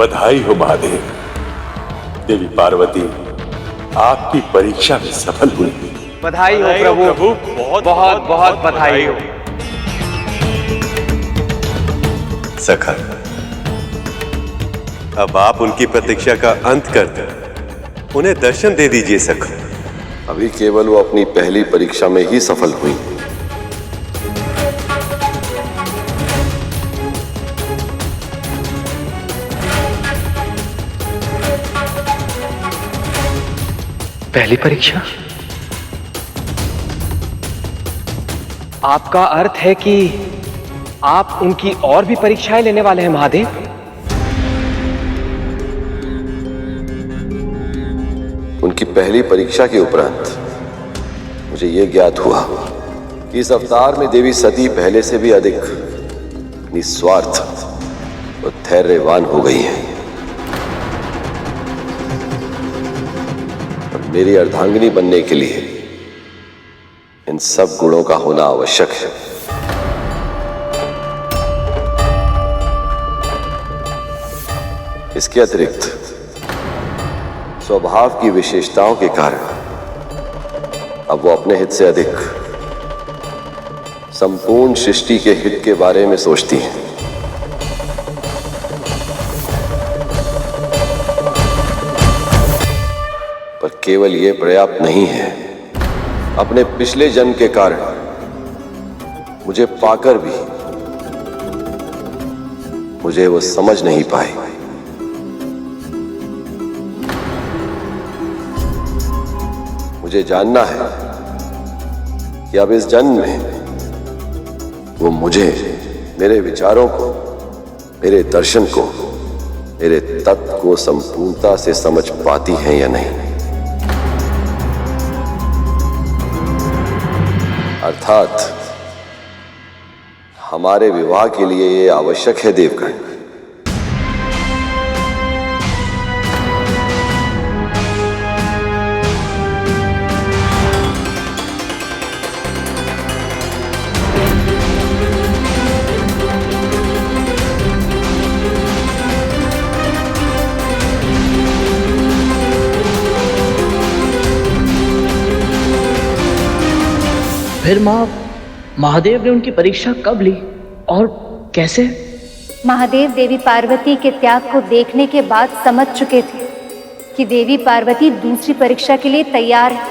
बधाई हो महादेव। देवी पार्वती आपकी परीक्षा में सफल हुई। बधाई हो प्रभु, बहुत बहुत बहुत बधाई हो। सखा, अब आप उनकी प्रतीक्षा का अंत कर दें। उन्हें दर्शन दे दीजिए सखा। अभी केवल वो अपनी पहली परीक्षा में ही सफल हुई। पहली परीक्षा? आपका अर्थ है कि आप उनकी और भी परीक्षाएं लेने वाले हैं महादेव? उनकी पहली परीक्षा के उपरांत मुझे यह ज्ञात हुआ कि इस अवतार में देवी सती पहले से भी अधिक निस्वार्थ और धैर्यवान हो गई है और मेरी अर्धांगिनी बनने के लिए इन सब गुणों का होना आवश्यक है। इसके अतिरिक्त स्वभाव की विशेषताओं के कारण अब वो अपने हित से अधिक संपूर्ण सृष्टि के हित के बारे में सोचती हैं। पर केवल ये पर्याप्त नहीं है। अपने पिछले जन्म के कारण मुझे पाकर भी मुझे वो समझ नहीं पाई। मुझे जानना है कि अब इस जन्म में वो मुझे, मेरे विचारों को, मेरे दर्शन को, मेरे तत्व को संपूर्णता से समझ पाती हैं या नहीं। अर्थात हमारे विवाह के लिए यह आवश्यक है देवगण। फिर माँ, महादेव ने उनकी परीक्षा कब ली और कैसे? महादेव देवी पार्वती के त्याग को देखने के बाद समझ चुके थे कि देवी पार्वती दूसरी परीक्षा के लिए तैयार है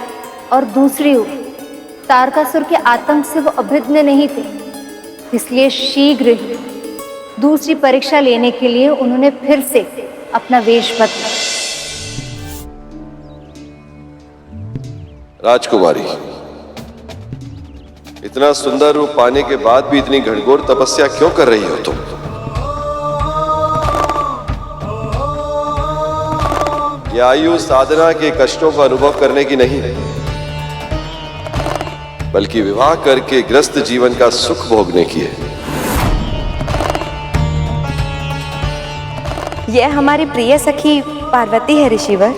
और दूसरी ओर तारकासुर के आतंक से वो अभिज्ञ नहीं थे। इसलिए शीघ्र ही दूसरी परीक्षा लेने के लिए उन्होंने फिर से अपना वेश बदला। राजकुमारी, इतना सुंदर रूप पाने के बाद भी इतनी घनघोर तपस्या क्यों कर रही हो तुम? यह आयु साधना के कष्टों का अनुभव करने की नहीं, बल्कि विवाह करके ग्रस्त जीवन का सुख भोगने की है। यह हमारी प्रिय सखी पार्वती है ऋषिवर।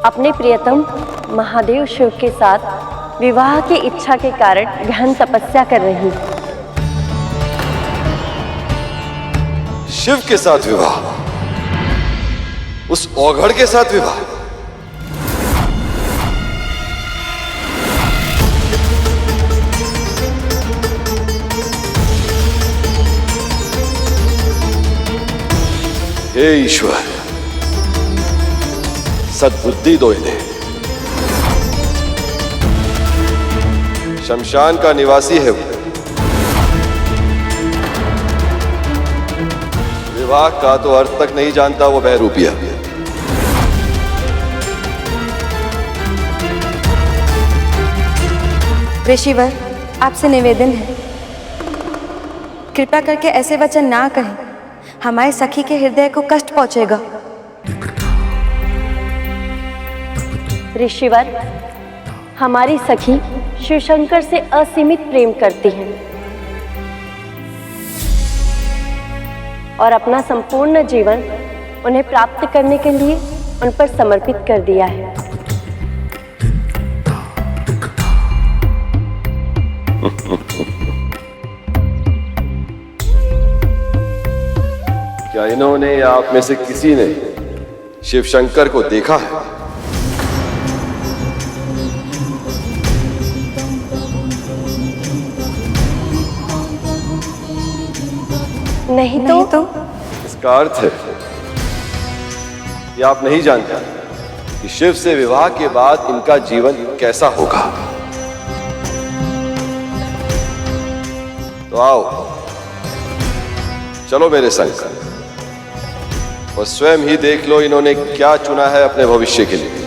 अपने प्रियतम महादेव शिव के साथ विवाह की इच्छा के कारण गहन तपस्या कर रही। शिव के साथ विवाह? उस औघड़ के साथ विवाह? हे ईश्वर, सद्बुद्धि दो इन्हें। शमशान का निवासी है वो। विवाह का तो अर्थ तक नहीं जानता वो बहरूपिया। ऋषिवर, आपसे निवेदन है, कृपा करके ऐसे वचन ना कहें। हमारे सखी के हृदय को कष्ट पहुंचेगा। ऋषिवर, हमारी सखी शिवशंकर से असीमित प्रेम करती हैं और अपना संपूर्ण जीवन उन्हें प्राप्त करने के लिए उन पर समर्पित कर दिया है। क्या इन्होंने या आप में से किसी ने शिव शंकर को देखा है? नहीं तो इसका अर्थ है कि आप नहीं जानते कि शिव से विवाह के बाद इनका जीवन कैसा होगा। तो आओ, चलो मेरे संग और स्वयं ही देख लो इन्होंने क्या चुना है अपने भविष्य के लिए।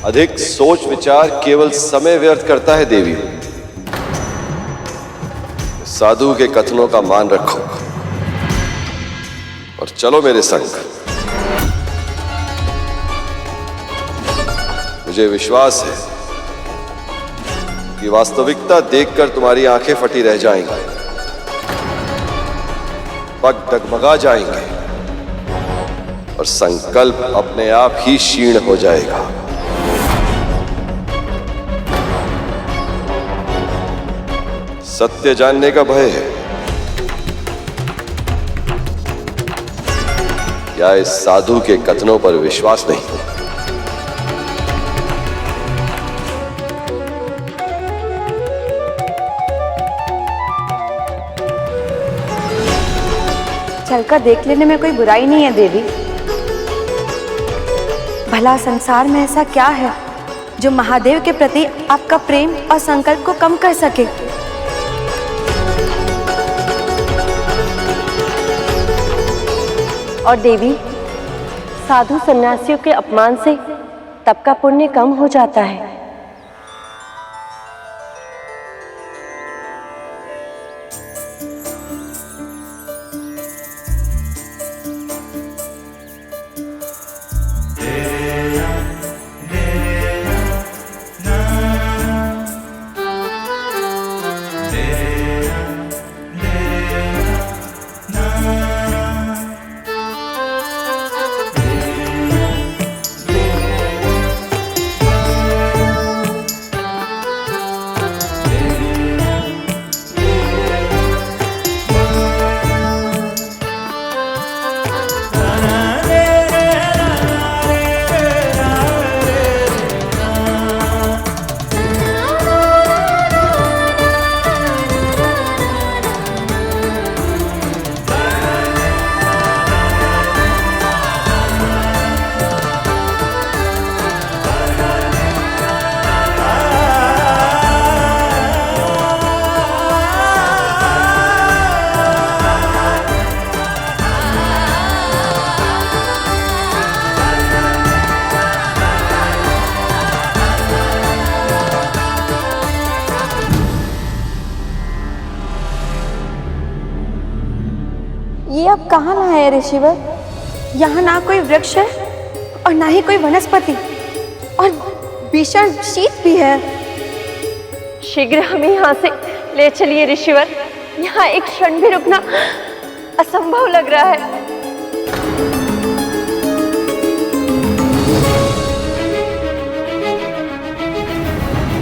अधिक सोच विचार केवल समय व्यर्थ करता है देवी। साधु के कथनों का मान रखो और चलो मेरे संग। मुझे विश्वास है कि वास्तविकता देखकर तुम्हारी आंखें फटी रह जाएंगी, पग डगमगा जाएंगे और संकल्प अपने आप ही क्षीण हो जाएगा। सत्य जानने का भय है या इस साधु के कथनों पर विश्वास नहीं? चलकर देख लेने में कोई बुराई नहीं है देवी। भला संसार में ऐसा क्या है जो महादेव के प्रति आपका प्रेम और संकल्प को कम कर सके? और देवी, साधु सन्यासियों के अपमान से तप का पुण्य कम हो जाता है। ये आप कहाँ लाए हैं ऋषिवर? यहाँ ना कोई वृक्ष है और ना ही कोई वनस्पति, और भीषण शीत भी है। शीघ्र हमें यहाँ से ले चलिए ऋषिवर। यहाँ एक क्षण भी रुकना असंभव लग रहा है।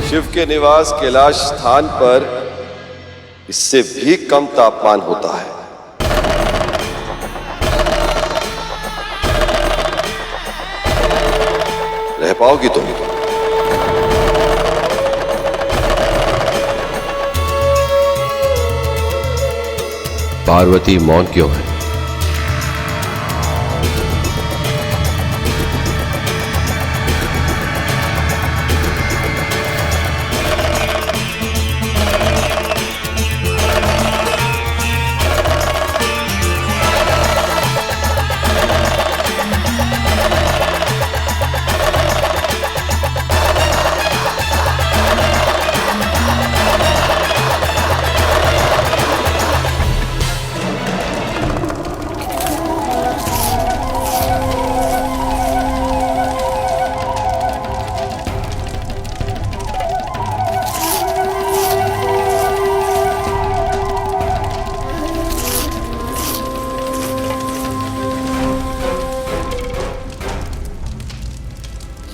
शिव के निवास कैलाश स्थान पर इससे भी कम तापमान होता है। रह पाओगी तुम? पार्वती मौन क्यों है?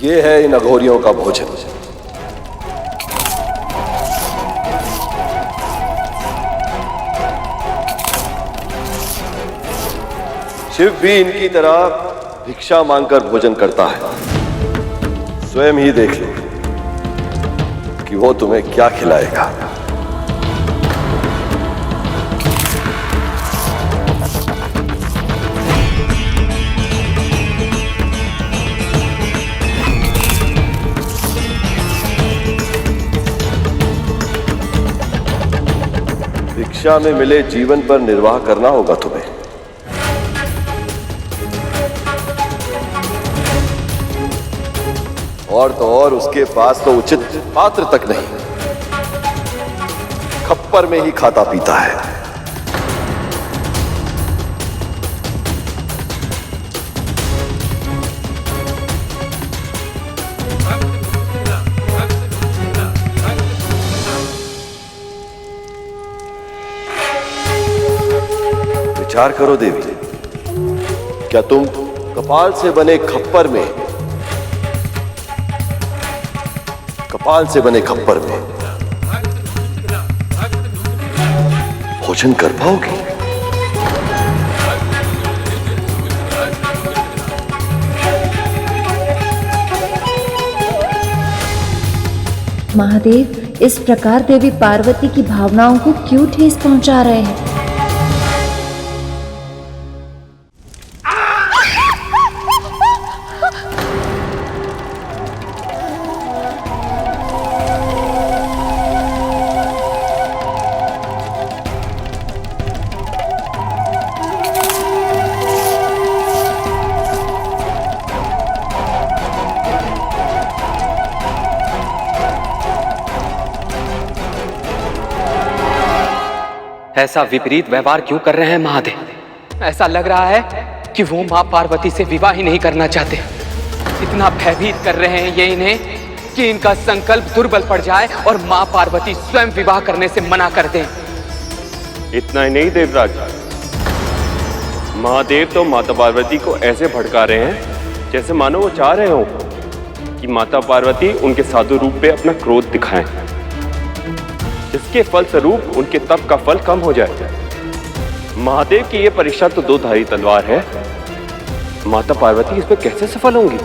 ये है इन अघोरियों का भोजन। शिव भी इनकी तरह भिक्षा मांगकर भोजन करता है। स्वयं ही देख लो कि वो तुम्हें क्या खिलाएगा। भिक्षा में मिले जीवन पर निर्वाह करना होगा तुम्हें। और तो और उसके पास तो उचित पात्र तक नहीं, खप्पर में ही खाता पीता है। विचार करो देवी, क्या तुम कपाल से बने खप्पर में भोजन कर पाओगे? महादेव इस प्रकार देवी पार्वती की भावनाओं को क्यों ठेस पहुंचा रहे हैं? ऐसा विपरीत व्यवहार क्यों कर रहे हैं महादेव? ऐसा लग रहा है कि वो मां पार्वती से विवाह ही नहीं करना चाहते। इतना भयभीत कर रहे हैं ये इन्हें कि इनका संकल्प दुर्बल पड़ जाए और मां पार्वती स्वयं विवाह करने से मना कर दें। इतना ही नहीं देवराज, महादेव तो माता पार्वती को ऐसे भड़का रहे हैं जैसे मानो वो चाह रहे हो कि माता पार्वती उनके साधु रूप पे अपना क्रोध दिखाएं, जिसके फलस्वरूप उनके तप का फल कम हो जाए। महादेव की यह परीक्षा तो दो धारी तलवार है, माता पार्वती इस पर कैसे सफल होंगी?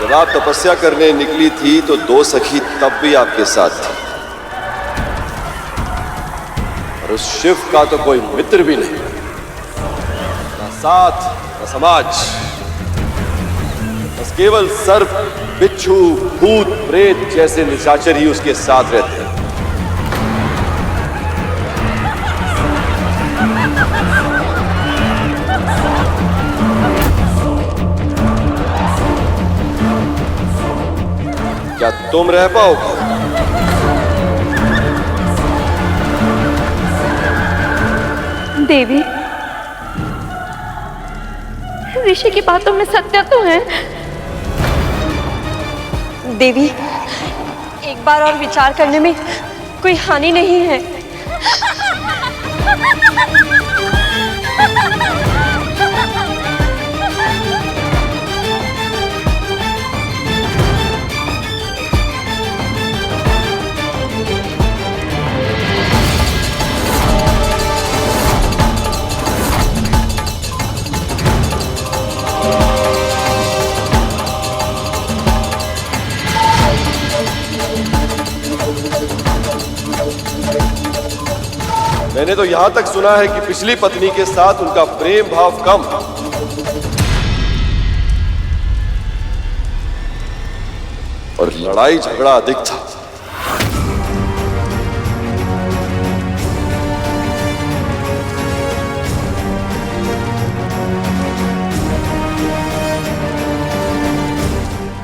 जब आप तपस्या करने निकली थी तो दो सखी तब भी आपके साथ थी, और उस शिव का तो कोई मित्र भी नहीं, ना साथ ना समाज, बस केवल सर्प, बिच्छू, भूत, प्रेत जैसे निशाचर ही उसके साथ रहते हैं। क्या तुम रह पाओगे? देवी, ऋषि की बातों में सत्य तो है। देवी, एक बार और विचार करने में कोई हानि नहीं है। मैंने तो यहां तक सुना है कि पिछली पत्नी के साथ उनका प्रेम भाव कम और लड़ाई झगड़ा अधिक था।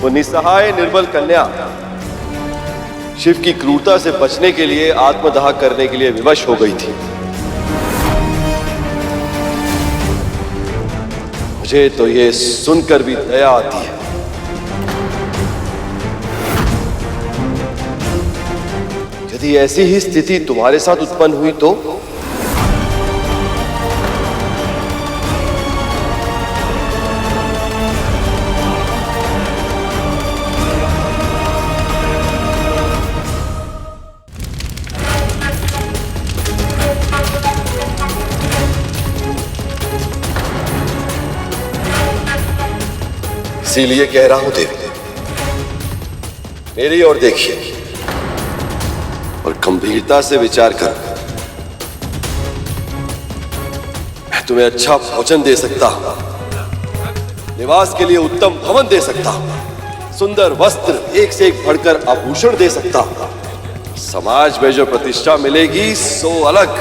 वो निसहाय निर्बल कन्या शिव की क्रूरता से बचने के लिए आत्मदाह करने के लिए विवश हो गई थी। मुझे तो ये सुनकर भी दया आती है यदि ऐसी ही स्थिति तुम्हारे साथ उत्पन्न हुई तो? इसीलिए कह रहा हूं देवी, मेरी ओर देखिए और गंभीरता से विचार करो। मैं तुम्हें अच्छा भोजन दे सकता हूं, निवास के लिए उत्तम भवन दे सकता हूं, सुंदर वस्त्र एक से एक बढ़कर आभूषण दे सकता हूं। समाज में जो प्रतिष्ठा मिलेगी सो अलग।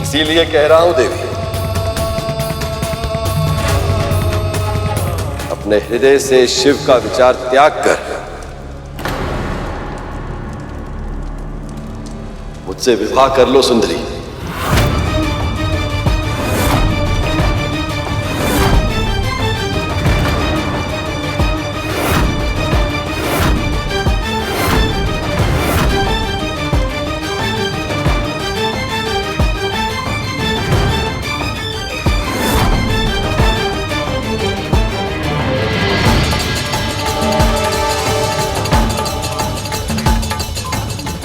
इसीलिए कह रहा हूं देवी, अपने हृदय से शिव का विचार त्याग कर मुझसे विवाह कर लो सुंदरी।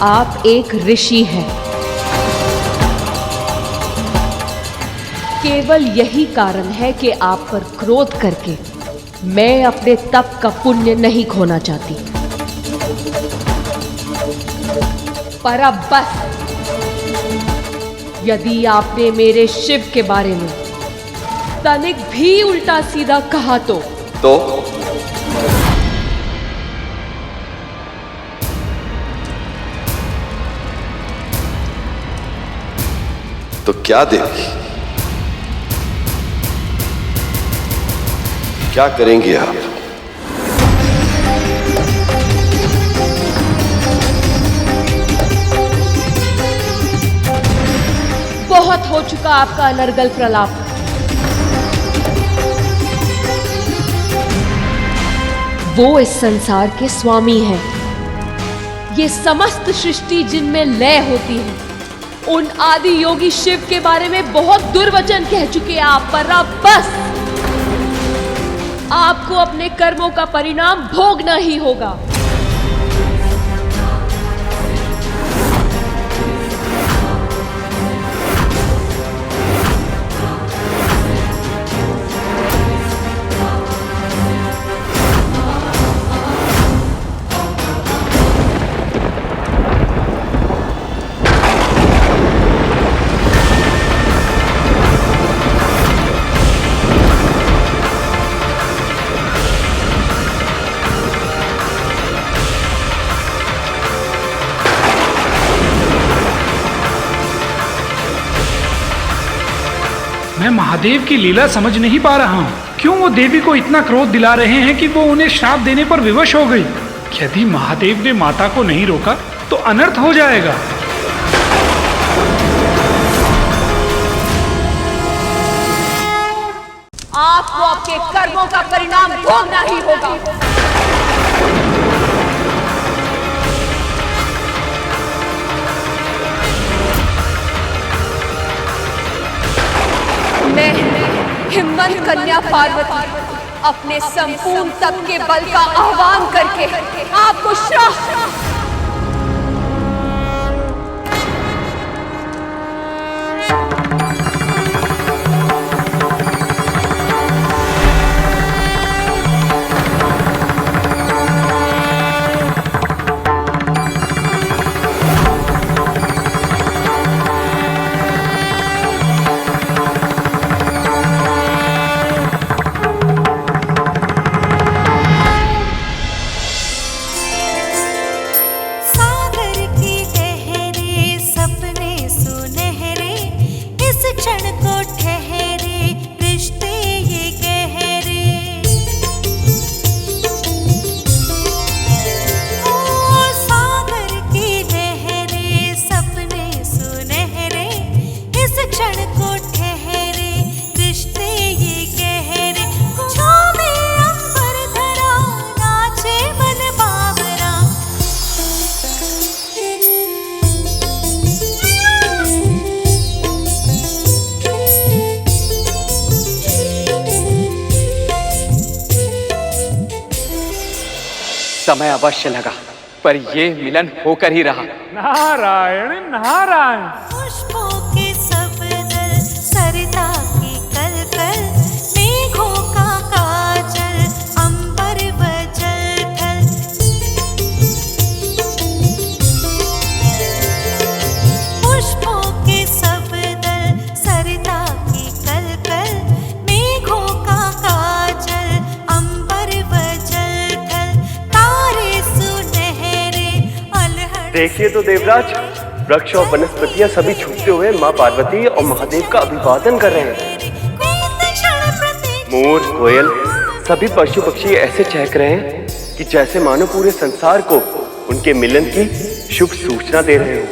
आप एक ऋषि हैं। केवल यही कारण है कि आप पर क्रोध करके मैं अपने तप का पुण्य नहीं खोना चाहती। पर अब बस, यदि आपने मेरे शिव के बारे में तनिक भी उल्टा सीधा कहा तो क्या देवी, क्या करेंगे आप? बहुत हो चुका आपका अनर्गल प्रलाप। वो इस संसार के स्वामी हैं। ये समस्त सृष्टि जिनमें लय होती है, उन आदि योगी शिव के बारे में बहुत दुर्वचन कह चुके आप। पर अब बस, आपको अपने कर्मों का परिणाम भोगना ही होगा। मैं महादेव की लीला समझ नहीं पा रहा हूँ। क्यों वो देवी को इतना क्रोध दिला रहे हैं कि वो उन्हें श्राप देने पर विवश हो गई। यदि महादेव ने माता को नहीं रोका तो अनर्थ हो जाएगा। आपको आपके कर्मों का परिणाम भोगना ही होगा। मैं हिम्मत कन्या पार्वती अपने संपूर्ण तप के बल का आह्वान करके आपको श्राप समय अवश्य लगा, पर ये मिलन होकर ही रहा। नारायण नारायण। पुष्पों के सब दल, सरिता की कलकल, मेघों का काजल, अंबर व जल थल। पुष्पों के सब दल, सरिता की कलकल, मेघों का काजल, अंबर व जल थल। तारे सुनहरे अलहड़। देखिए तो देवराज, वृक्ष और वनस्पतियां सभी छूटते हुए माँ पार्वती और महादेव का अभिवादन कर रहे हैं। मोर, कोयल, सभी पशु पक्षी ऐसे चहक रहे हैं कि जैसे मानो पूरे संसार को उनके मिलन की शुभ सूचना दे रहे हो।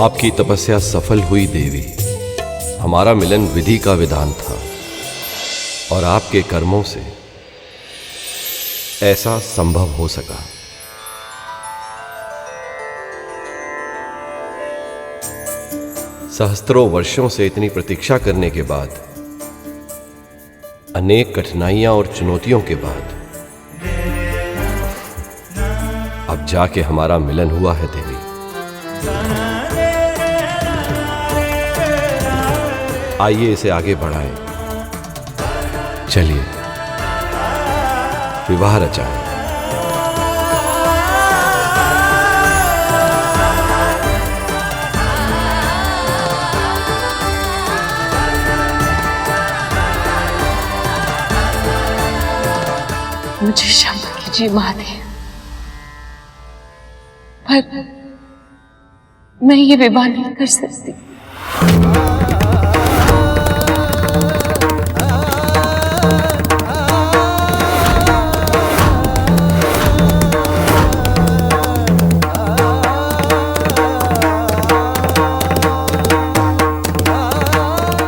आपकी तपस्या सफल हुई देवी। हमारा मिलन विधि का विधान था और आपके कर्मों से ऐसा संभव हो सका। सहस्त्रों वर्षों से इतनी प्रतीक्षा करने के बाद, अनेक कठिनाइयां और चुनौतियों के बाद अब जाके हमारा मिलन हुआ है देवी। आइए इसे आगे बढ़ाएं। चलिए विवाह रचाएं। मुझे क्षमा कीजिए महादेव, पर मैं ये विवाह नहीं कर सकती।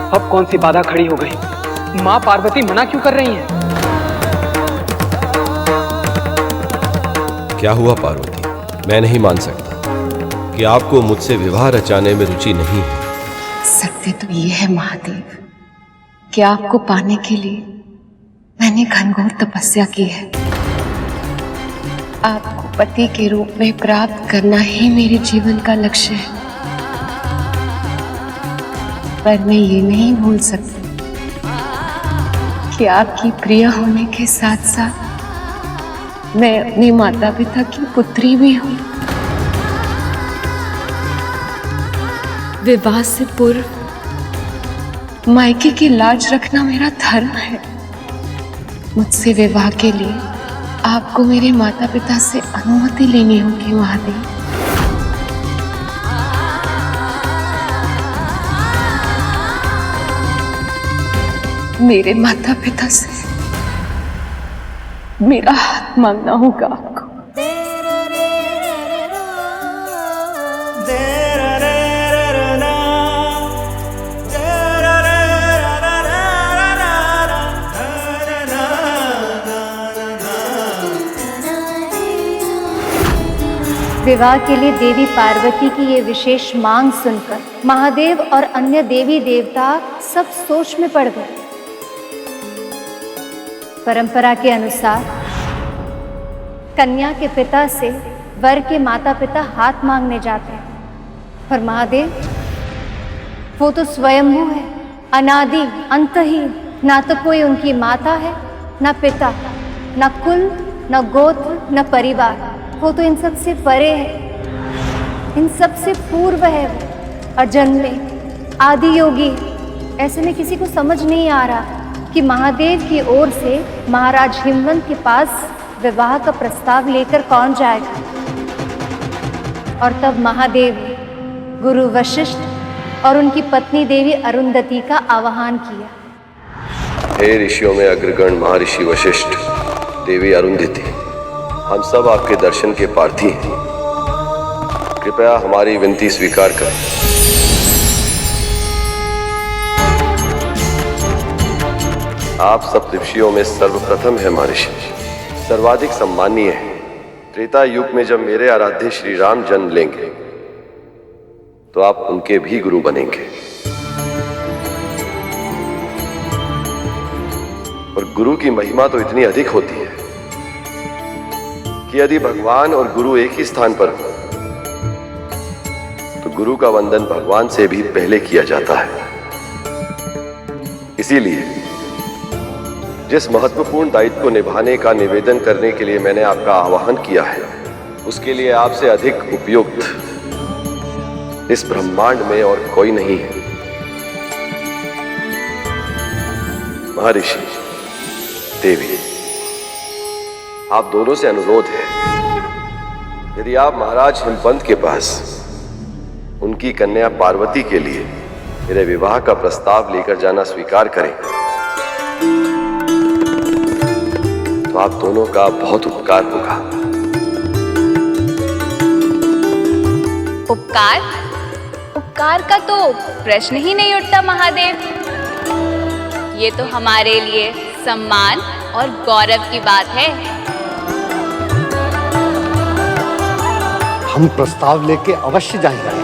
अब कौन सी बाधा खड़ी हो गई? माँ पार्वती मना क्यों कर रही हैं? क्या हुआ पार्वती? मैं नहीं मान सकता कि आपको मुझसे विवाह रचाने में रुचि नहीं है। सत्य तो ये है महादेव कि आपको पाने के लिए मैंने घनघोर तपस्या की है। आपको पति के रूप में प्राप्त करना ही मेरे जीवन का लक्ष्य है। पर मैं ये नहीं भूल सकती कि आपकी प्रिय होने के साथ साथ मैं अपने माता पिता की पुत्री भी हूँ। विवाह से पूर्व मायके की लाज रखना मेरा धर्म है। मुझसे विवाह के लिए आपको मेरे माता पिता से अनुमति लेनी होगी महादेव। मेरे माता पिता से मेरा हाथ मांगना होगा आपको। विवाह के लिए देवी पार्वती की ये विशेष मांग सुनकर महादेव और अन्य देवी देवता सब सोच में पड़ गए। परंपरा के अनुसार कन्या के पिता से वर के माता पिता हाथ मांगने जाते हैं, पर महादेव वो तो स्वयंभू है, अनादि अंतहीन। ना तो कोई उनकी माता है, ना पिता, ना कुल, ना गोत्र, ना परिवार। वो तो इन सब से परे है, इन सब से पूर्व है। वो अजन्मे आदि योगी। ऐसे में किसी को समझ नहीं आ रहा कि महादेव की ओर से महाराज हिमवंत के पास विवाह का प्रस्ताव लेकर कौन जाएगा। और तब महादेव ने गुरु वशिष्ठ और उनकी पत्नी देवी अरुंधति का आवाहन किया। हे ऋषियों में अग्रगण महर्षि वशिष्ठ, देवी अरुंधति, हम सब आपके दर्शन के प्रार्थी हैं। कृपया हमारी विनती स्वीकार करें। आप सब ऋषियों में सर्वप्रथम है महर्षि, सर्वाधिक सम्मानीय है। त्रेता युग में जब मेरे आराध्य श्री राम जन्म लेंगे तो आप उनके भी गुरु बनेंगे। और गुरु की महिमा तो इतनी अधिक होती है कि यदि भगवान और गुरु एक ही स्थान पर हो तो गुरु का वंदन भगवान से भी पहले किया जाता है। इसीलिए जिस महत्वपूर्ण दायित्व को निभाने का निवेदन करने के लिए मैंने आपका आह्वान किया है, उसके लिए आपसे अधिक उपयुक्त इस ब्रह्मांड में और कोई नहीं है। महर्षि, देवी, आप दोनों से अनुरोध है, यदि आप महाराज हिमवंत के पास उनकी कन्या पार्वती के लिए मेरे विवाह का प्रस्ताव लेकर जाना स्वीकार करें तो आप दोनों का बहुत उपकार होगा। उपकार? उपकार का तो प्रश्न ही नहीं उठता महादेव। ये तो हमारे लिए सम्मान और गौरव की बात है। हम प्रस्ताव लेके अवश्य जाएंगे।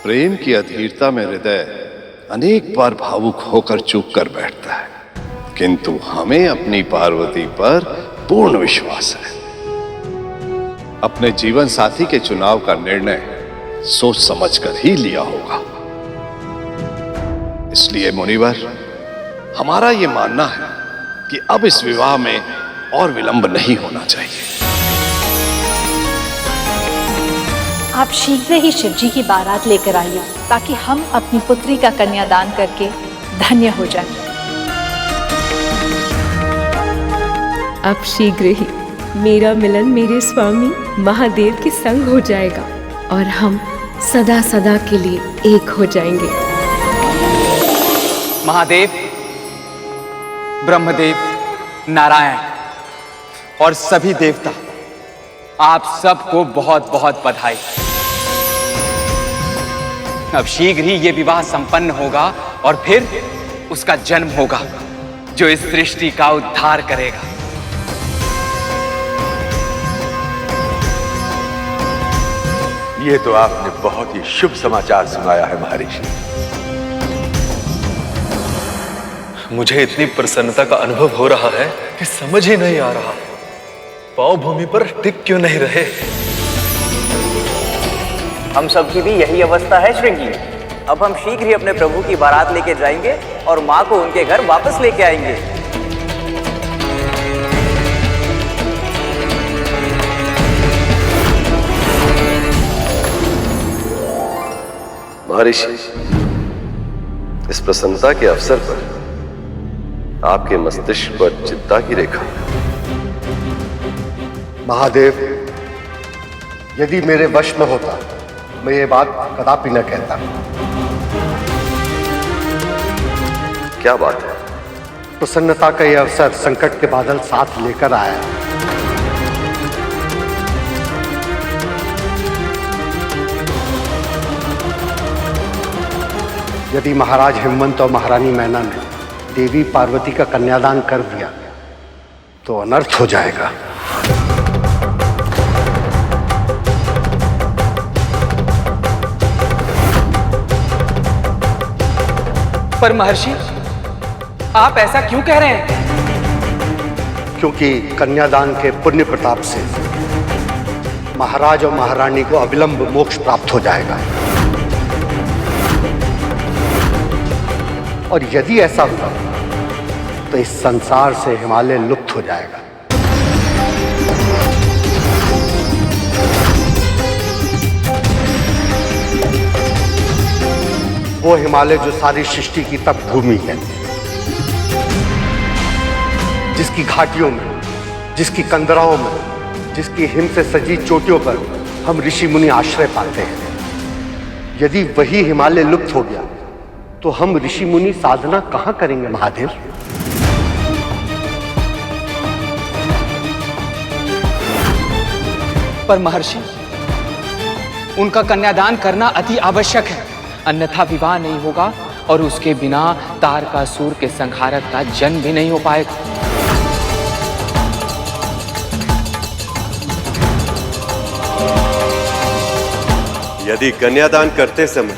प्रेम की अधीरता में हृदय अनेक बार भावुक होकर चूक कर बैठता है, किंतु हमें अपनी पार्वती पर पूर्ण विश्वास है। अपने जीवन साथी के चुनाव का निर्णय सोच समझकर ही लिया होगा। इसलिए मुनिवर, हमारा यह मानना है कि अब इस विवाह में और विलंब नहीं होना चाहिए। आप शीघ्र ही शिवजी की बारात लेकर आइए ताकि हम अपनी पुत्री का कन्यादान करके धन्य हो जाएं। अब शीघ्र ही मेरा मिलन मेरे स्वामी महादेव के संग हो जाएगा और हम सदा सदा के लिए एक हो जाएंगे। महादेव, ब्रह्मदेव, नारायण और सभी देवता, आप सबको बहुत बहुत बधाई। अब शीघ्र ही ये विवाह संपन्न होगा और फिर उसका जन्म होगा जो इस सृष्टि का उद्धार करेगा। ये तो आपने बहुत ही शुभ समाचार सुनाया है महर्षि। मुझे इतनी प्रसन्नता का अनुभव हो रहा है कि समझ ही नहीं आ रहा, पांव भूमि पर टिक क्यों नहीं रहे। हम सबकी भी यही अवस्था है श्रृंगी। अब हम शीघ्र ही अपने प्रभु की बारात लेके जाएंगे और माँ को उनके घर वापस लेके आएंगे। महर्षि, इस प्रसन्नता के अवसर पर आपके मस्तिष्क पर चिंता की रेखा। महादेव, यदि मेरे वश में होता मैं ये बात कदापि न कहता। क्या बात है? प्रसन्नता का यह अवसर संकट के बादल साथ लेकर आया। यदि महाराज हिमवंत और महारानी मैना ने देवी पार्वती का कन्यादान कर दिया तो अनर्थ हो जाएगा। पर महर्षि, आप ऐसा क्यों कह रहे हैं? क्योंकि कन्यादान के पुण्य प्रताप से महाराज और महारानी को अविलंब मोक्ष प्राप्त हो जाएगा। और यदि ऐसा हुआ तो इस संसार से हिमालय लुप्त हो जाएगा। वो हिमालय जो सारी सृष्टि की तप भूमि है, जिसकी घाटियों में, जिसकी कंदराओं में, जिसकी हिम से सजी चोटियों पर हम ऋषि मुनि आश्रय पाते हैं। यदि वही हिमालय लुप्त हो गया तो हम ऋषि मुनि साधना कहां करेंगे महादेव? पर महर्षि, उनका कन्यादान करना अति आवश्यक है, अन्यथा विवाह नहीं होगा और उसके बिना तारकासुर के संहारक का जन्म भी नहीं हो पाएगा। यदि कन्यादान करते समय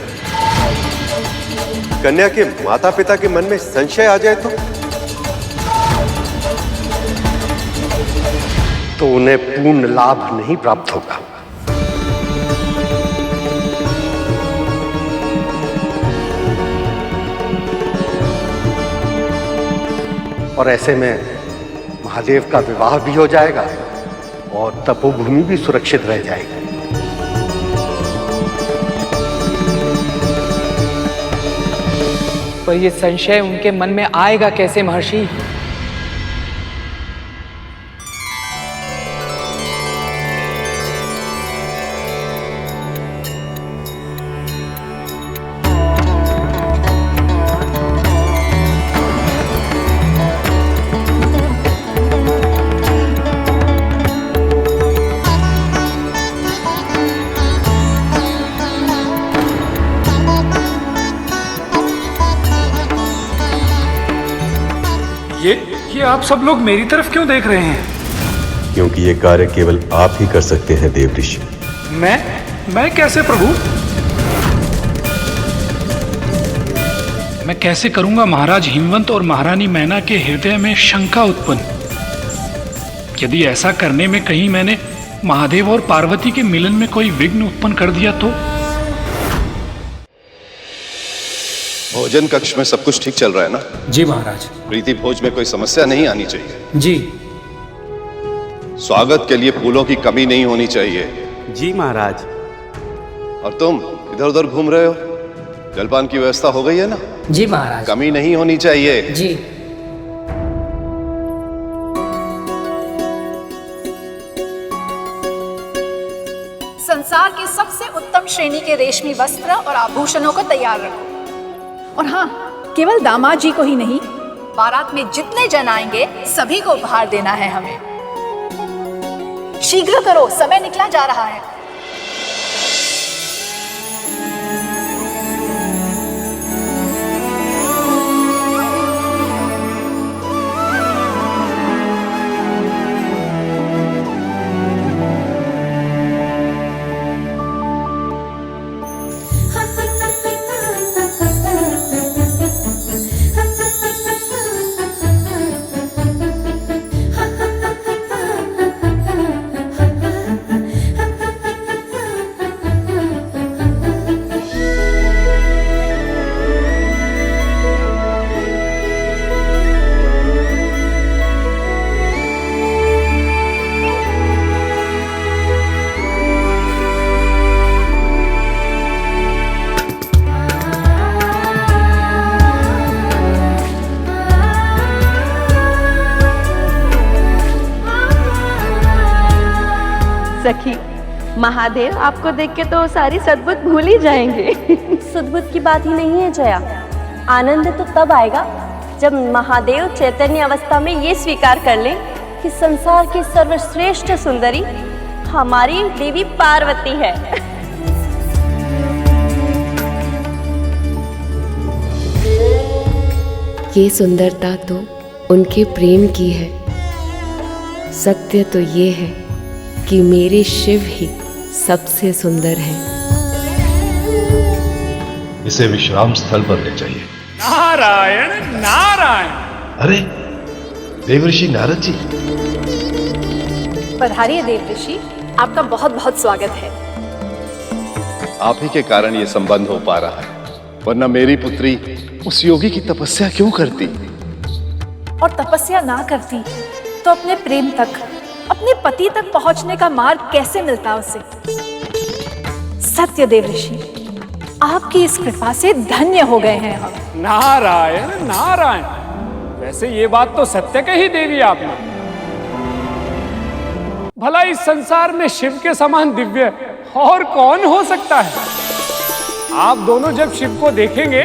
कन्या के माता पिता के मन में संशय आ जाए तो उन्हें पूर्ण लाभ नहीं प्राप्त होगा। और ऐसे में महादेव का विवाह भी हो जाएगा और तपोभूमि भी सुरक्षित रह जाएगी। पर ये संशय उनके मन में आएगा कैसे महर्षि? ये आप सब लोग मेरी तरफ क्यों देख रहे हैं? क्योंकि ये कार्य केवल आप ही कर सकते हैं देव ऋषि। मैं कैसे प्रभु? मैं कैसे करूंगा महाराज हिमवंत और महारानी मैना के हृदय में शंका उत्पन्न? यदि ऐसा करने में कहीं मैंने महादेव और पार्वती के मिलन में कोई विघ्न उत्पन्न कर दिया तो? भोजन कक्ष में सब कुछ ठीक चल रहा है ना? जी महाराज। प्रीति भोज में कोई समस्या नहीं आनी चाहिए। जी। स्वागत के लिए फूलों की कमी नहीं होनी चाहिए। जी महाराज। और तुम इधर उधर घूम रहे हो, जलपान की व्यवस्था हो गई है ना? जी महाराज। कमी नहीं होनी चाहिए। जी। संसार के सबसे उत्तम श्रेणी के रेशमी वस्त्र और आभूषणों को तैयार रखो। और हाँ, केवल दामाद जी को ही नहीं, बारात में जितने जन आएंगे सभी को उपहार देना है हमें। शीघ्र करो, समय निकला जा रहा है। सखी, महादेव आपको देख के तो सारी सद्बुद्ध भूल ही जाएंगे। सद्बुद्ध की बात ही नहीं है जया। आनंद तो तब आएगा जब महादेव चैतन्य अवस्था में ये स्वीकार कर ले कि संसार की सर्वश्रेष्ठ सुंदरी हमारी देवी पार्वती है। ये सुंदरता तो उनके प्रेम की है। सत्य तो ये है कि मेरे शिव ही सबसे सुंदर हैं। इसे विश्राम स्थल पर ले जाइए। नारायण नारायण। अरे देवऋषि नारद जी। पधारिए देव ऋषि, आपका बहुत बहुत स्वागत है। आप ही के कारण ये संबंध हो पा रहा है, वरना मेरी पुत्री उस योगी की तपस्या क्यों करती? और तपस्या ना करती तो अपने प्रेम तक, अपने पति तक पहुंचने का मार्ग कैसे मिलता उसे? सत्य देव ऋषि, आपकी इस कृपा से धन्य हो गए हैं हम। नारायण नारायण। वैसे ये बात तो सत्य कही देवी आपने। भला इस संसार में शिव के समान दिव्य और कौन हो सकता है? आप दोनों जब शिव को देखेंगे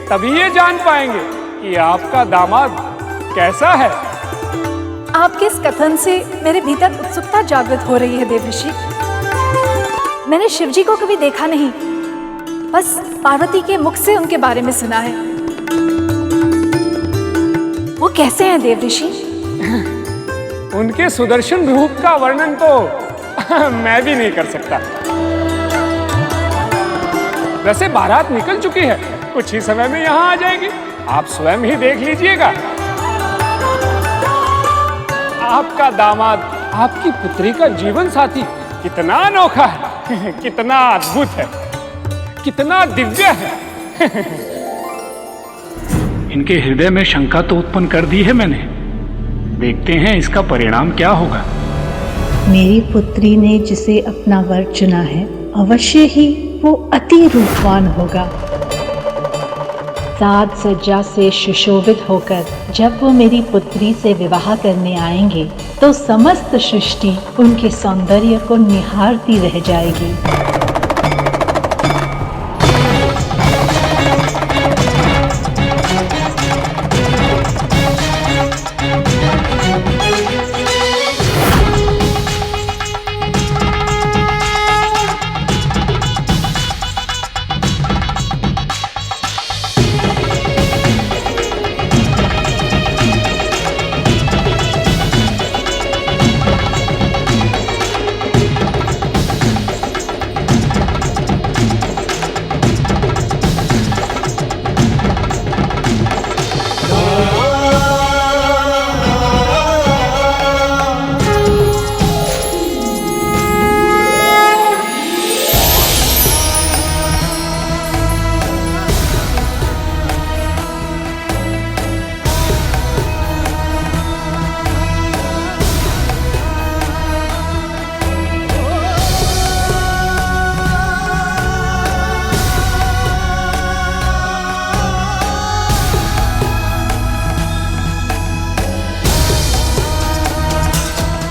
तभी ये जान पाएंगे कि आपका दामाद कैसा है। आपके इस कथन से मेरे भीतर उत्सुकता जागृत हो रही है देव ऋषि। मैंने शिवजी को कभी देखा नहीं, बस पार्वती के मुख से उनके बारे में सुना है। वो कैसे हैं देव ऋषि? उनके सुदर्शन रूप का वर्णन तो मैं भी नहीं कर सकता। वैसे बारात निकल चुकी है, कुछ ही समय में यहाँ आ जाएगी। आप स्वयं ही देख लीजिएगा। आपका दामाद, आपकी पुत्री का जीवन साथी कितना अनोखा है, कितना अद्भुत है, कितना दिव्य है। इनके हृदय में शंका तो उत्पन्न कर दी है मैंने। देखते हैं इसका परिणाम क्या होगा। मेरी पुत्री ने जिसे अपना वर चुना है, अवश्य ही वो अति रूपवान होगा। साज सज्जा से सुशोभित होकर जब वो मेरी पुत्री से विवाह करने आएंगे तो समस्त सृष्टि उनके सौंदर्य को निहारती रह जाएगी।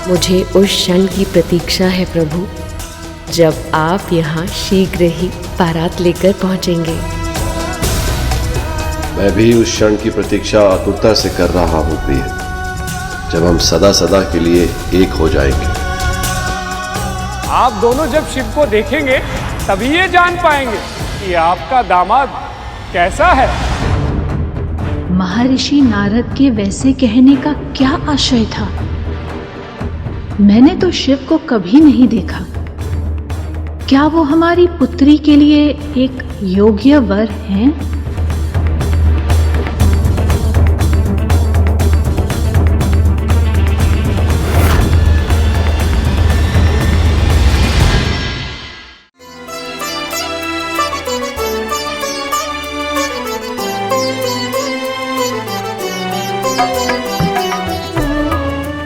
मुझे उस क्षण की प्रतीक्षा है प्रभु, जब आप यहाँ शीघ्र ही बारात लेकर पहुँचेंगे। मैं भी उस क्षण की प्रतीक्षा आतुरता से कर रहा हूँ प्रिय, जब हम सदा सदा के लिए एक हो जाएंगे। आप दोनों जब शिव को देखेंगे तभी ये जान पाएंगे कि आपका दामाद कैसा है। महर्षि नारद के वैसे कहने का क्या आशय था? मैंने तो शिव को कभी नहीं देखा। क्या वो हमारी पुत्री के लिए एक योग्य वर हैं?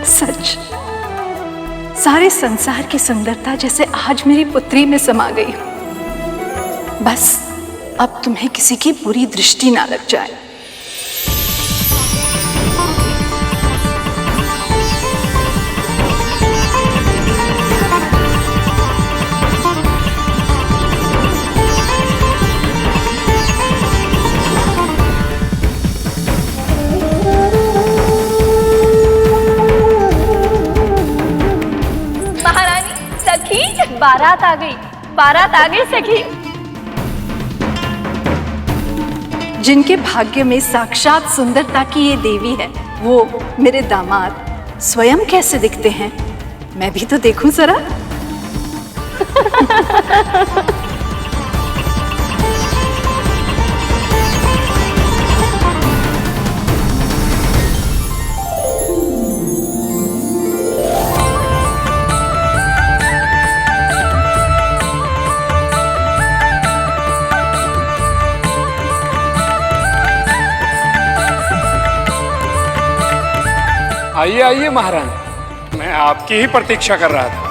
सच, सारे संसार की सुंदरता जैसे आज मेरी पुत्री में समा गई हो। बस अब तुम्हें किसी की बुरी दृष्टि ना लग जाए। बारात आ गई, बारात आ गई सखी। जिनके भाग्य में साक्षात सुंदरता की ये देवी है, वो मेरे दामाद स्वयं कैसे दिखते हैं, मैं भी तो देखूं जरा। आइए आइए महारानी, मैं आपकी ही प्रतीक्षा कर रहा था।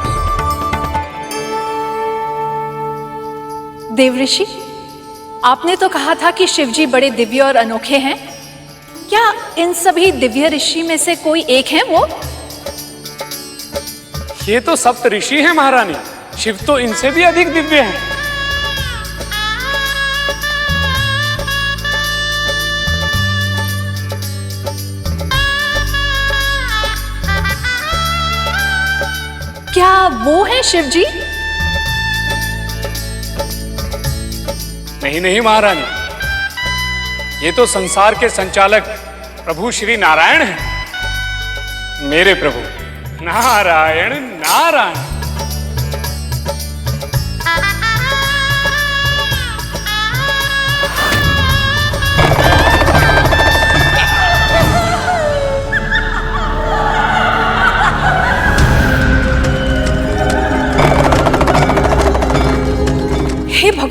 देवऋषि, आपने तो कहा था कि शिवजी बड़े दिव्य और अनोखे हैं। क्या इन सभी दिव्य ऋषि में से कोई एक है वो? ये तो सप्त ऋषि हैं महारानी, शिव तो इनसे भी अधिक दिव्य हैं। क्या वो है शिवजी? नहीं नहीं महारानी, ये तो संसार के संचालक प्रभु श्री नारायण हैं। मेरे प्रभु नारायण नारायण।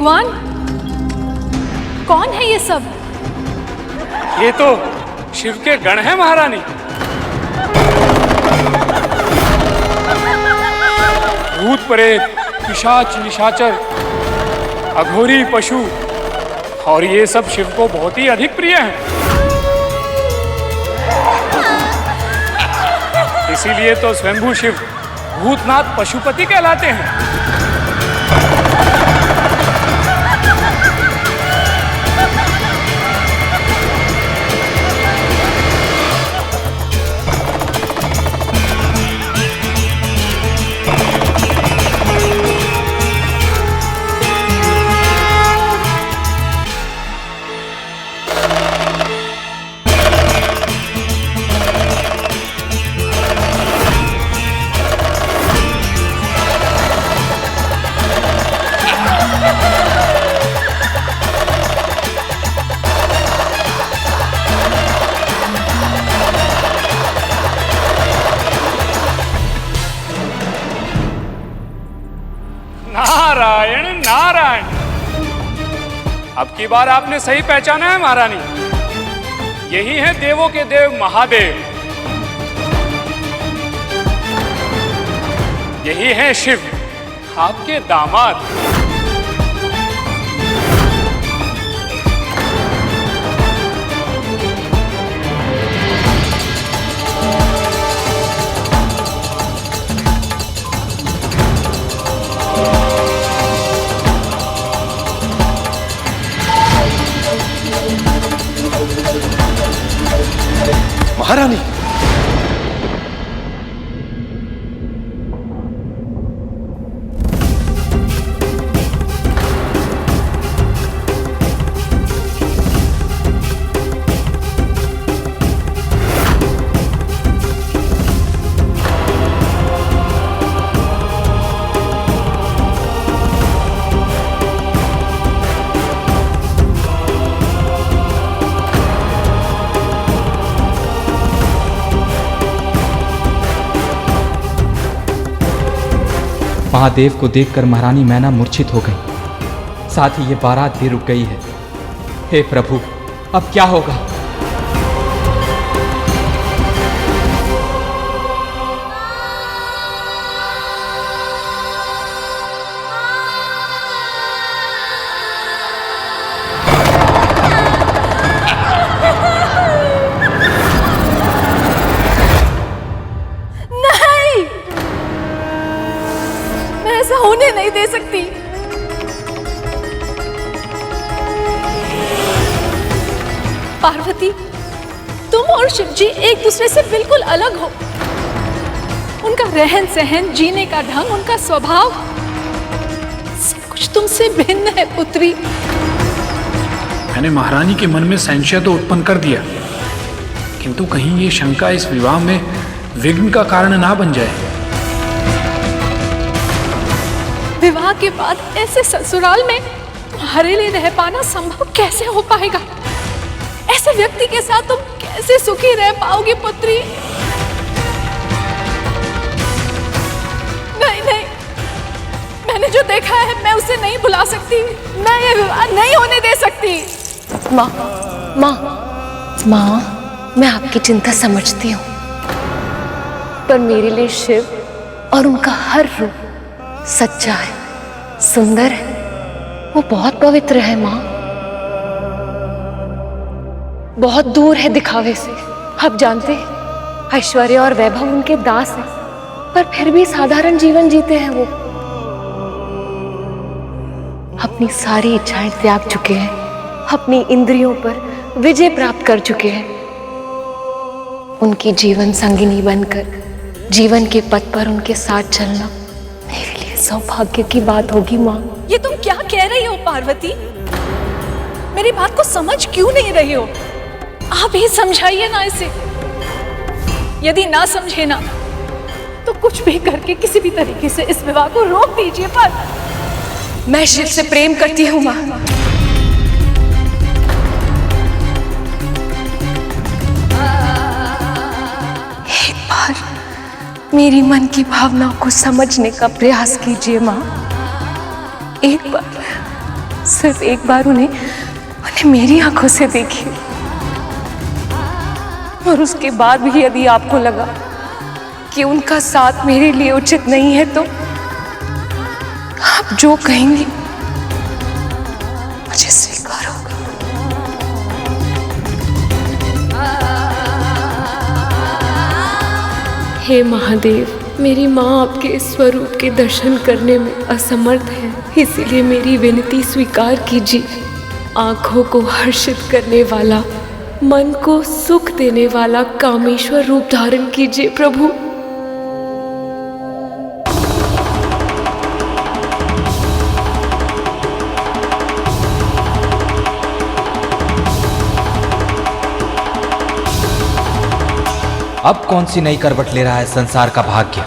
भगवान, कौन है ये सब? ये तो शिव के गण हैं महारानी। भूत प्रेत, पिशाच निशाचर, अघोरी पशु, और ये सब शिव को बहुत ही अधिक प्रिय हैं। इसीलिए तो स्वयंभू शिव भूतनाथ पशुपति कहलाते हैं। नारायण नारायण, अब की बार आपने सही पहचाना है महारानी। यही है देवों के देव महादेव, यही है शिव, आपके दामाद। महारानी, महादेव को देखकर महारानी मैना मूर्छित हो गई, साथ ही ये बारात भी रुक गई है। हे प्रभु, अब क्या होगा? ऐसा होने नहीं दे सकती। पार्वती, तुम और शिवजी एक दूसरे से बिल्कुल अलग हो। उनका रहन सहन, जीने का ढंग, उनका स्वभाव, सब कुछ तुमसे भिन्न है पुत्री। मैंने महारानी के मन में संशय तो उत्पन्न कर दिया, किंतु कहीं ये शंका इस विवाह में विघ्न का कारण ना बन जाए। विवाह के बाद ऐसे ससुराल में तुम्हारे लिए रह पाना संभव कैसे हो पाएगा? ऐसे व्यक्ति के साथ तुम कैसे सुखी रह पाओगी पुत्री? नहीं नहीं, मैंने जो देखा है मैं उसे नहीं भुला सकती। मैं ये विवाह नहीं होने दे सकती। माँ, माँ, माँ, मैं आपकी चिंता समझती हूँ, पर मेरे लिए शिव और उनका हर रूप सच्चा है, सुंदर है, वो बहुत पवित्र है माँ, बहुत दूर है दिखावे से। आप जानते हैं ऐश्वर्य और वैभव उनके दास हैं, पर फिर भी साधारण जीवन जीते हैं वो। अपनी सारी इच्छाएं त्याग चुके हैं, अपनी इंद्रियों पर विजय प्राप्त कर चुके हैं। उनकी जीवन संगिनी बनकर जीवन के पथ पर उनके साथ चलना मेरे लिए सौभाग्य की बात होगी माँ। ये तुम क्या कह रही हो पार्वती? मेरी बात को समझ क्यों नहीं रही हो? आप ही समझाइए ना इसे। यदि ना समझे ना तो कुछ भी करके किसी भी तरीके से इस विवाह को रोक दीजिए। पर मैं शिव से प्रेम करती हूँ माँ। एक बार मेरी मन की भावनाओं को समझने का प्रयास कीजिए माँ। एक बार सिर्फ एक बार उन्हें मेरी आंखों से देखिए। और उसके बाद भी यदि आपको लगा कि उनका साथ मेरे लिए उचित नहीं है, तो आप जो कहेंगी मुझे स्वीकार होगा। हे महादेव, मेरी माँ आपके इस स्वरूप के दर्शन करने में असमर्थ है, इसीलिए मेरी विनती स्वीकार कीजिए। आंखों को हर्षित करने वाला, मन को सुख देने वाला कामेश्वर रूप धारण कीजिए प्रभु। अब कौन सी नई करवट ले रहा है संसार का भाग्य?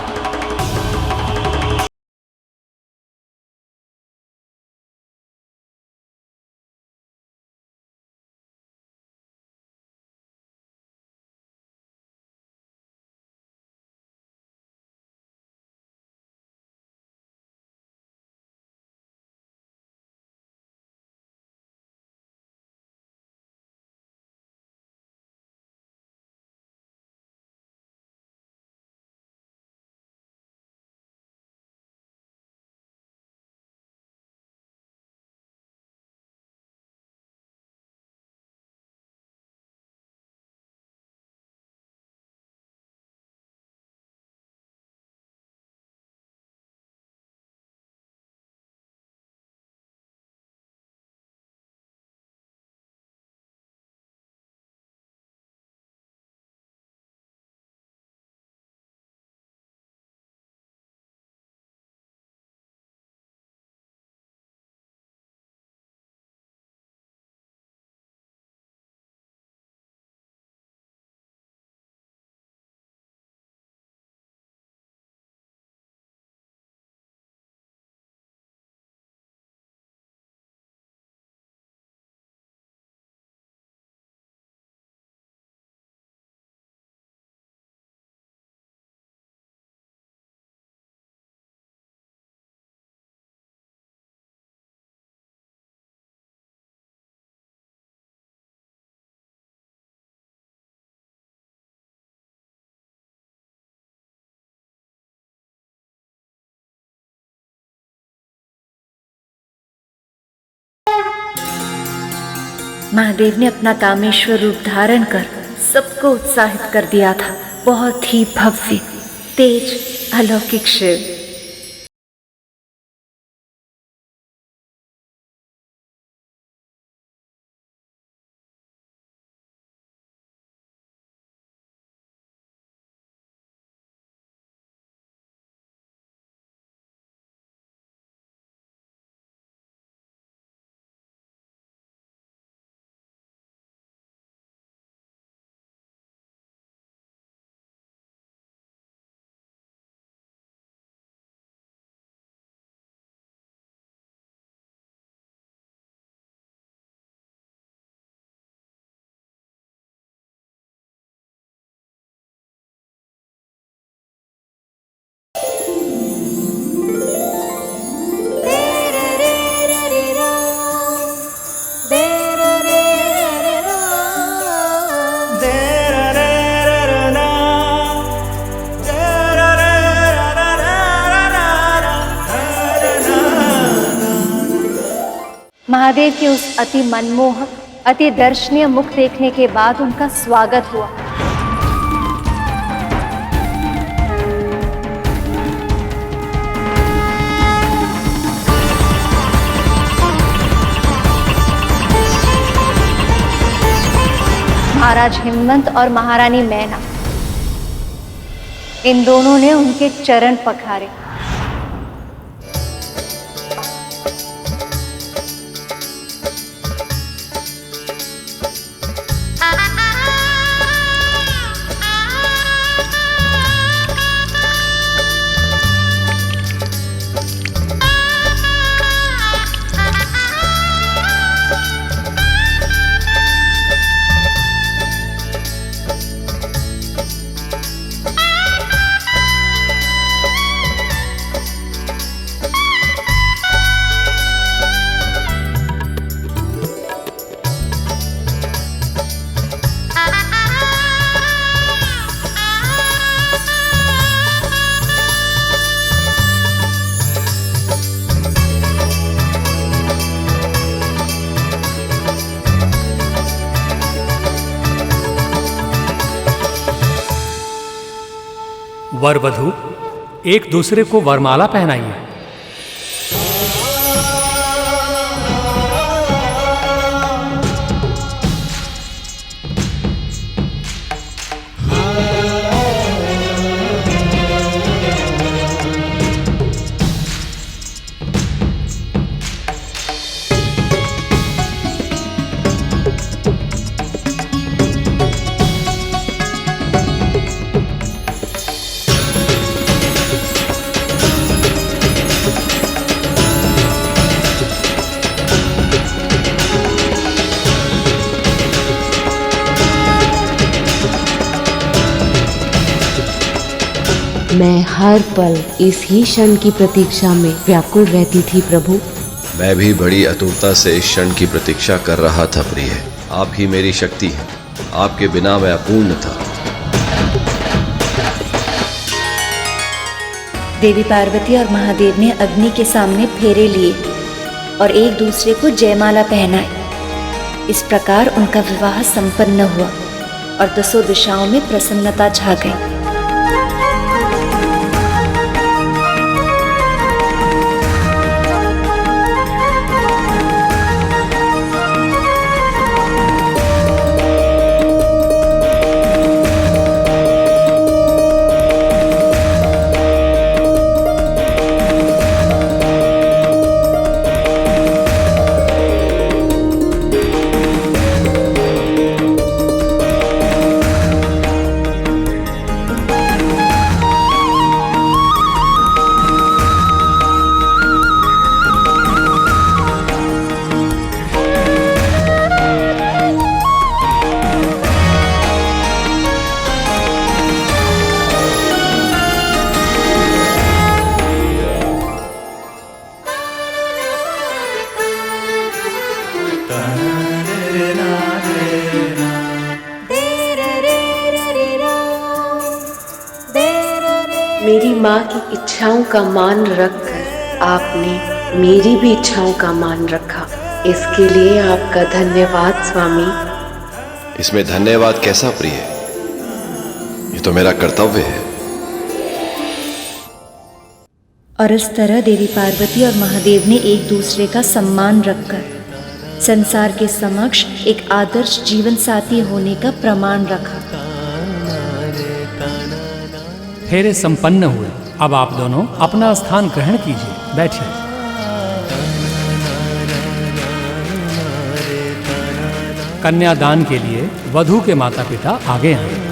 महादेव ने अपना कामेश्वर रूप धारण कर सबको उत्साहित कर दिया था। बहुत ही भव्य, तेज, अलौकिक शिव। महादेव के उस अति मनमोहक, अति दर्शनीय मुख देखने के बाद उनका स्वागत हुआ। महाराज हिमवंत और महारानी मैना, इन दोनों ने उनके चरण पखारे। वर वधू एक दूसरे को वरमाला पहनाइए। मैं हर पल इस ही क्षण की प्रतीक्षा में व्याकुल रहती थी प्रभु। मैं भी बड़ी आतुरता से इस क्षण की प्रतीक्षा कर रहा था प्रिय। आप ही मेरी शक्ति है, आपके बिना मैं अपूर्ण था। देवी पार्वती और महादेव ने अग्नि के सामने फेरे लिए और एक दूसरे को जयमाला पहनाई। इस प्रकार उनका विवाह संपन्न हुआ और दसों दिशाओं में प्रसन्नता छा गई। मेरी माँ की इच्छाओं का मान रखकर आपने मेरी भी इच्छाओं का मान रखा। इसके लिए आपका धन्यवाद स्वामी। इसमें धन्यवाद कैसा प्रिय? ये तो मेरा कर्तव्य है। और इस तरह देवी पार्वती और महादेव ने एक दूसरे का सम्मान रखकर संसार के समक्ष एक आदर्श जीवन साथी होने का प्रमाण रखा। फेरे संपन्न हुए। अब आप दोनों अपना स्थान ग्रहण कीजिए, बैठिए। कन्यादान के लिए वधू के माता पिता आगे आए।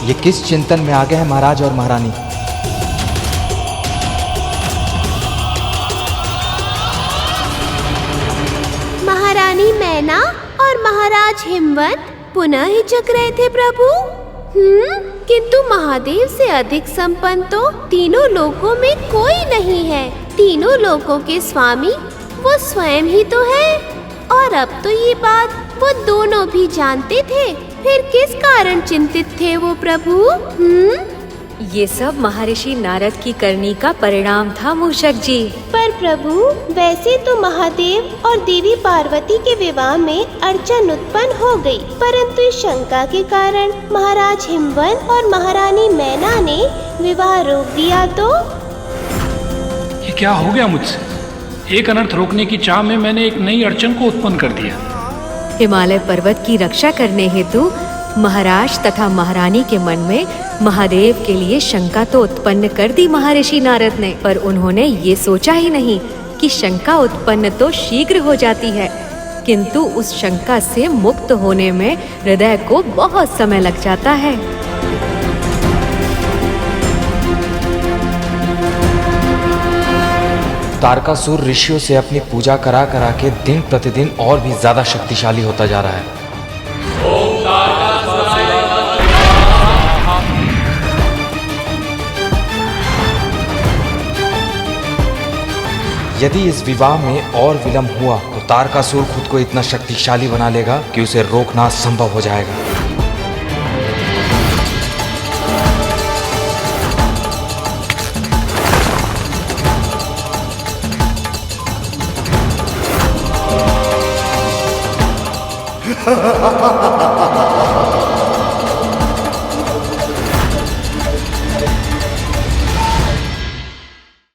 ये किस चिंतन में आ गए हैं महाराज और महारानी? महारानी मैना और महाराज हिमवंत पुनः हिचक रहे थे प्रभु। किंतु महादेव से अधिक संपन्न तो तीनों लोकों में कोई नहीं है। तीनों लोकों के स्वामी वो स्वयं ही तो है। और अब तो ये बात वो दोनों भी जानते थे, फिर किस कारण चिंतित थे वो प्रभु? ये सब महर्षि नारद की करनी का परिणाम था मूषक जी। पर प्रभु वैसे तो महादेव और देवी पार्वती के विवाह में अड़चन उत्पन्न हो गई, परंतु इस शंका के कारण महाराज हिमवंत और महारानी मैना ने विवाह रोक दिया। तो ये क्या हो गया मुझसे? एक अनर्थ रोकने की चाह में मैंने एक नई अड़चन को उत्पन्न कर दिया। हिमालय पर्वत की रक्षा करने हेतु महाराज तथा महारानी के मन में महादेव के लिए शंका तो उत्पन्न कर दी महर्षि नारद ने, पर उन्होंने ये सोचा ही नहीं कि शंका उत्पन्न तो शीघ्र हो जाती है, किंतु उस शंका से मुक्त होने में हृदय को बहुत समय लग जाता है। तारकासुर ऋषियों से अपनी पूजा करा करा के दिन प्रतिदिन और भी ज्यादा शक्तिशाली होता जा रहा है। यदि इस विवाह में और विलंब हुआ तो तारकासुर खुद को इतना शक्तिशाली बना लेगा कि उसे रोकना असंभव हो जाएगा। Ha ha ha ha ha ha ha!